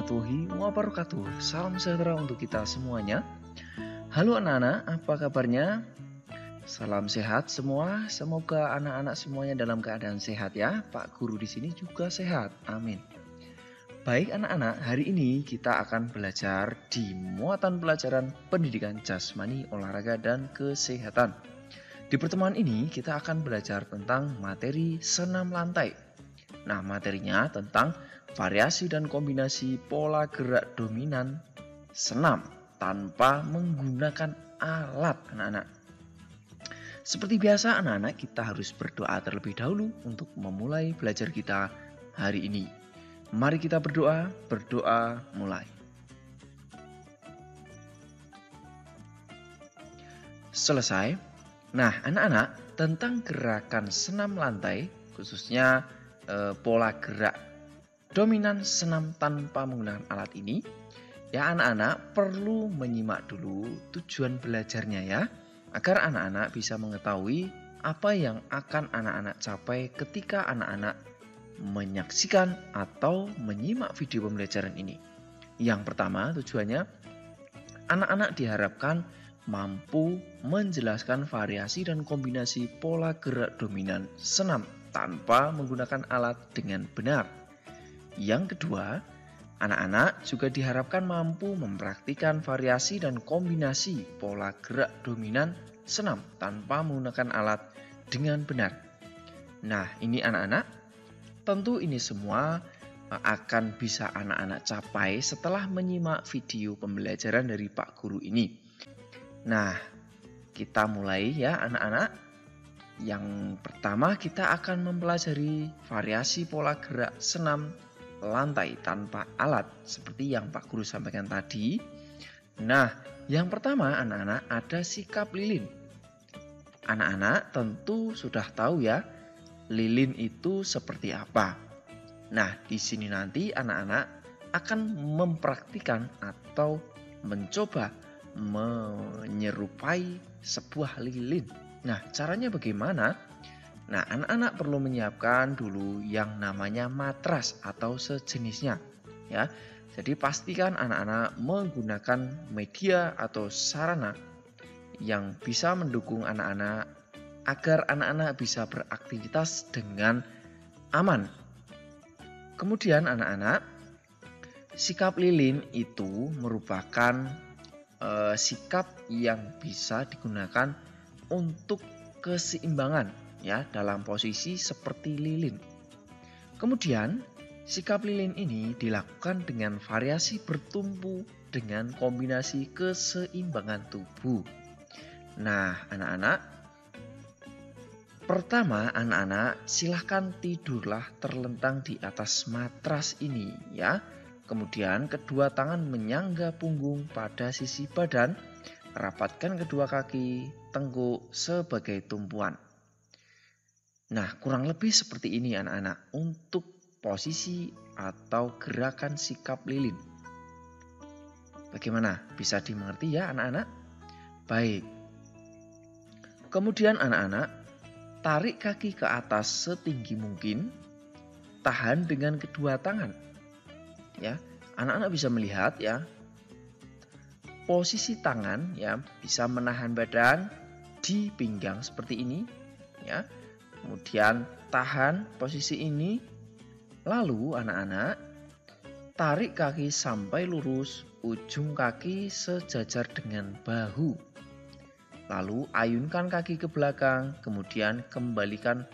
warahmatullahi wabarakatuh. Salam sejahtera untuk kita semuanya. Halo anak-anak, apa kabarnya? Salam sehat semua. Semoga anak-anak semuanya dalam keadaan sehat ya. Pak Guru di sini juga sehat. Amin. Baik anak-anak, hari ini kita akan belajar di muatan pelajaran pendidikan jasmani, olahraga, dan kesehatan. Di pertemuan ini kita akan belajar tentang materi senam lantai. Nah, materinya tentang variasi dan kombinasi pola gerak dominan senam tanpa menggunakan alat anak-anak. Seperti biasa anak-anak, kita harus berdoa terlebih dahulu untuk memulai belajar kita hari ini. Mari kita berdoa mulai. Selesai. Nah anak-anak, tentang gerakan senam lantai khususnya pola gerak dominan senam tanpa menggunakan alat ini, ya anak-anak perlu menyimak dulu tujuan belajarnya ya, agar anak-anak bisa mengetahui apa yang akan anak-anak capai ketika anak-anak menyaksikan atau menyimak video pembelajaran ini. Yang pertama tujuannya, anak-anak diharapkan mampu menjelaskan variasi dan kombinasi pola gerak dominan senam tanpa menggunakan alat dengan benar. Yang kedua, anak-anak juga diharapkan mampu mempraktikkan variasi dan kombinasi pola gerak dominan senam tanpa menggunakan alat dengan benar. Nah, ini anak-anak, tentu ini semua akan bisa anak-anak capai setelah menyimak video pembelajaran dari Pak Guru ini. Nah, kita mulai ya anak-anak. Yang pertama kita akan mempelajari variasi pola gerak senam lantai tanpa alat seperti yang Pak Guru sampaikan tadi. Nah, yang pertama anak-anak ada sikap lilin. Anak-anak tentu sudah tahu ya, lilin itu seperti apa. Nah, di sini nanti anak-anak akan mempraktikkan atau mencoba menyerupai sebuah lilin. Nah, caranya bagaimana? Nah, anak-anak perlu menyiapkan dulu yang namanya matras atau sejenisnya, ya. Jadi pastikan anak-anak menggunakan media atau sarana yang bisa mendukung anak-anak agar anak-anak bisa beraktivitas dengan aman. Kemudian anak-anak, sikap lilin itu merupakan sikap yang bisa digunakan untuk keseimbangan ya dalam posisi seperti lilin. Kemudian sikap lilin ini dilakukan dengan variasi bertumpu dengan kombinasi keseimbangan tubuh. Nah anak-anak, pertama anak-anak silahkan tidurlah terlentang di atas matras ini ya. Kemudian kedua tangan menyangga punggung pada sisi badan, rapatkan kedua kaki tengkuk sebagai tumpuan. Nah, kurang lebih seperti ini anak-anak untuk posisi atau gerakan sikap lilin. Bagaimana? Bisa dimengerti ya anak-anak? Baik. Kemudian anak-anak, tarik kaki ke atas setinggi mungkin, tahan dengan kedua tangan. Ya, anak-anak bisa melihat ya. Posisi tangan ya bisa menahan badan di pinggang seperti ini ya. Kemudian tahan posisi ini. Lalu anak-anak tarik kaki sampai lurus, ujung kaki sejajar dengan bahu. Lalu ayunkan kaki ke belakang, kemudian kembalikan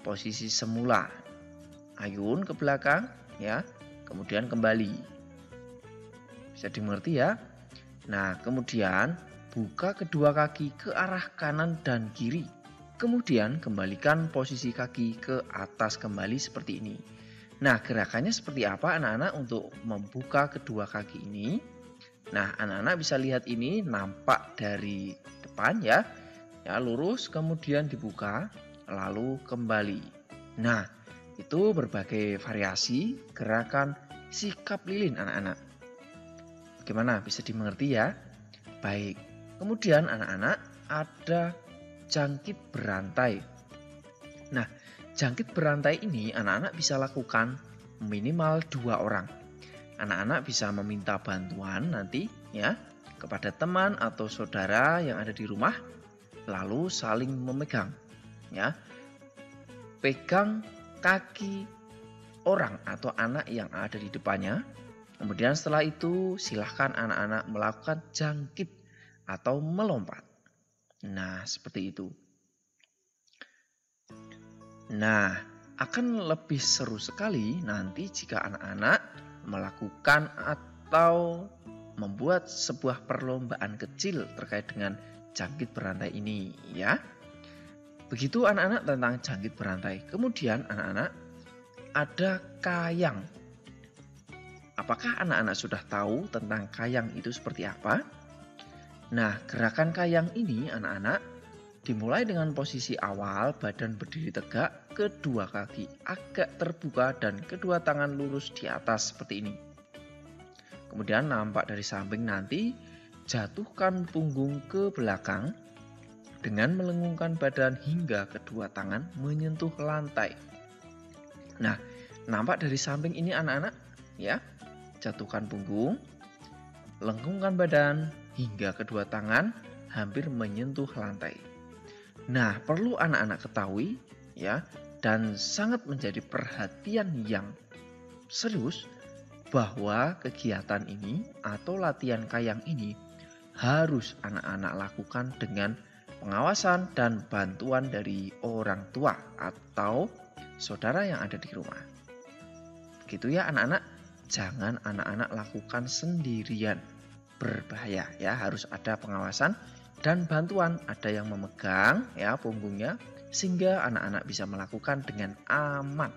posisi semula. Ayun ke belakang ya, kemudian kembali. Bisa dimengerti ya? Nah, kemudian buka kedua kaki ke arah kanan dan kiri. Kemudian kembalikan posisi kaki ke atas kembali seperti ini. Nah, gerakannya seperti apa anak-anak untuk membuka kedua kaki ini? Nah, anak-anak bisa lihat ini nampak dari depan ya. Ya, lurus kemudian dibuka, lalu kembali. Nah, itu berbagai variasi gerakan sikap lilin anak-anak. Bagaimana? Bisa dimengerti ya? Baik. Kemudian anak-anak ada jangkit berantai. Nah, jangkit berantai ini anak-anak bisa lakukan minimal 2 orang. anak-anak bisa meminta bantuan nanti ya kepada teman atau saudara yang ada di rumah, lalu saling memegang ya. Pegang kaki orang atau anak yang ada di depannya. Kemudian setelah itu silahkan anak-anak melakukan jangkit atau melompat. Nah, seperti itu. Nah, akan lebih seru sekali nanti jika anak-anak melakukan atau membuat sebuah perlombaan kecil terkait dengan jangkit berantai ini ya. Begitu anak-anak tentang jangkit berantai. Kemudian anak-anak ada kayang. Apakah anak-anak sudah tahu tentang kayang itu seperti apa? Nah, gerakan kayang ini anak-anak dimulai dengan posisi awal badan berdiri tegak, kedua kaki agak terbuka dan kedua tangan lurus di atas seperti ini. Kemudian nampak dari samping nanti, jatuhkan punggung ke belakang dengan melengkungkan badan hingga kedua tangan menyentuh lantai. Nah, nampak dari samping ini anak-anak ya. Jatuhkan punggung, lengkungkan badan hingga kedua tangan hampir menyentuh lantai. Nah, perlu anak-anak ketahui ya dan sangat menjadi perhatian yang serius bahwa kegiatan ini atau latihan kayang ini harus anak-anak lakukan dengan pengawasan dan bantuan dari orang tua atau saudara yang ada di rumah. Begitu ya anak-anak, jangan anak-anak lakukan sendirian, berbahaya ya, harus ada pengawasan dan bantuan, ada yang memegang ya punggungnya sehingga anak-anak bisa melakukan dengan aman.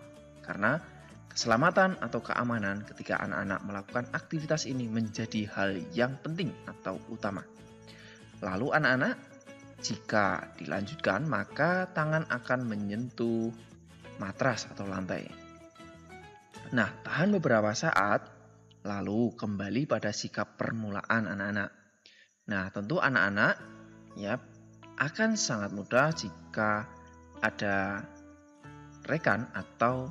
Karena keselamatan atau keamanan ketika anak-anak melakukan aktivitas ini menjadi hal yang penting atau utama. Lalu anak-anak jika dilanjutkan maka tangan akan menyentuh matras atau lantai. Nah, tahan beberapa saat lalu kembali pada sikap permulaan anak-anak. Nah, tentu anak-anak ya akan sangat mudah jika ada rekan atau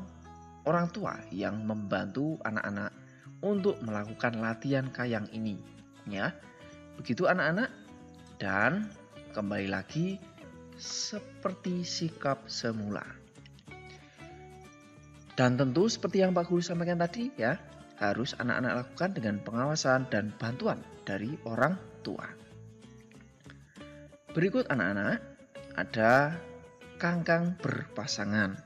orang tua yang membantu anak-anak untuk melakukan latihan kayang ini ya. Begitu anak-anak, dan kembali lagi seperti sikap semula. Dan tentu seperti yang Pak Guru sampaikan tadi ya, harus anak-anak lakukan dengan pengawasan dan bantuan dari orang tua. Berikut anak-anak ada kangkang berpasangan.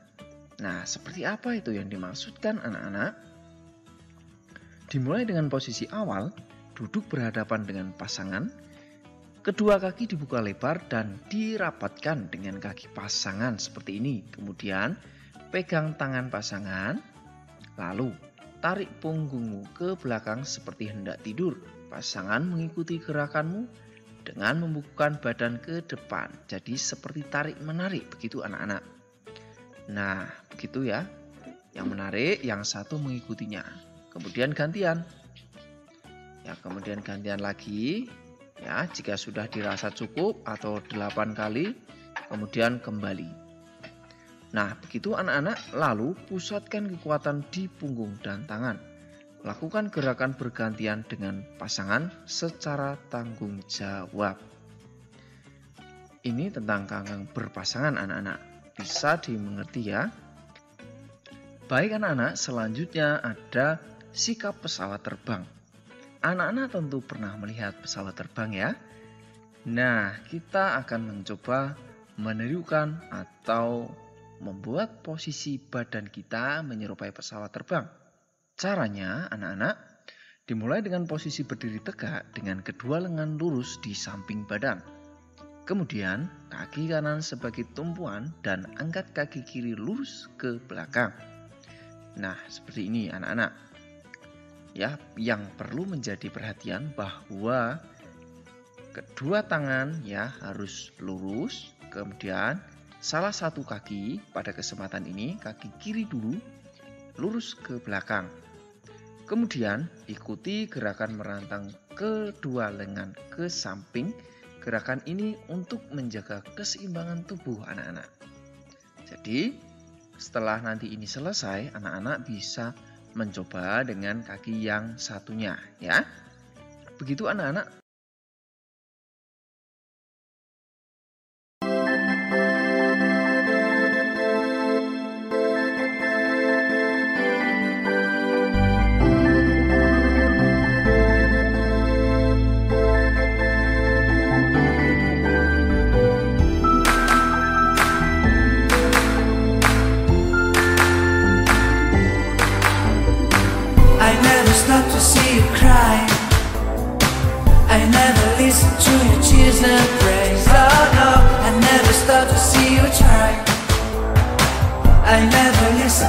Nah, seperti apa itu yang dimaksudkan anak-anak? Dimulai dengan posisi awal, duduk berhadapan dengan pasangan, kedua kaki dibuka lebar dan dirapatkan dengan kaki pasangan seperti ini. Kemudian pegang tangan pasangan, lalu tarik punggungmu ke belakang seperti hendak tidur. Pasangan mengikuti gerakanmu dengan membukukan badan ke depan. Jadi seperti tarik-menarik, begitu anak-anak. Nah, begitu ya. Yang menarik, yang satu mengikutinya. Kemudian gantian. Ya, kemudian gantian lagi. Ya, jika sudah dirasa cukup atau 8 kali, kemudian kembali. Nah, begitu anak-anak, lalu pusatkan kekuatan di punggung dan tangan. Lakukan gerakan bergantian dengan pasangan secara tanggung jawab. Ini tentang kangkang berpasangan anak-anak. Bisa dimengerti ya. Baik anak-anak, selanjutnya ada sikap pesawat terbang. Anak-anak tentu pernah melihat pesawat terbang ya. Nah, kita akan mencoba menirukan atau membuat posisi badan kita menyerupai pesawat terbang. Caranya anak-anak dimulai dengan posisi berdiri tegak dengan kedua lengan lurus di samping badan. Kemudian kaki kanan sebagai tumpuan dan angkat kaki kiri lurus ke belakang. Nah, seperti ini anak-anak. Ya, yang perlu menjadi perhatian bahwa kedua tangan ya harus lurus, kemudian salah satu kaki pada kesempatan ini, kaki kiri dulu, lurus ke belakang. Kemudian ikuti gerakan merantang kedua lengan ke samping. Gerakan ini untuk menjaga keseimbangan tubuh anak-anak. Jadi setelah nanti ini selesai, anak-anak bisa mencoba dengan kaki yang satunya ya. Begitu anak-anak. Stop to see you cry. I never listen to your tears and praise. Oh no, I never stop to see you try. I never listen.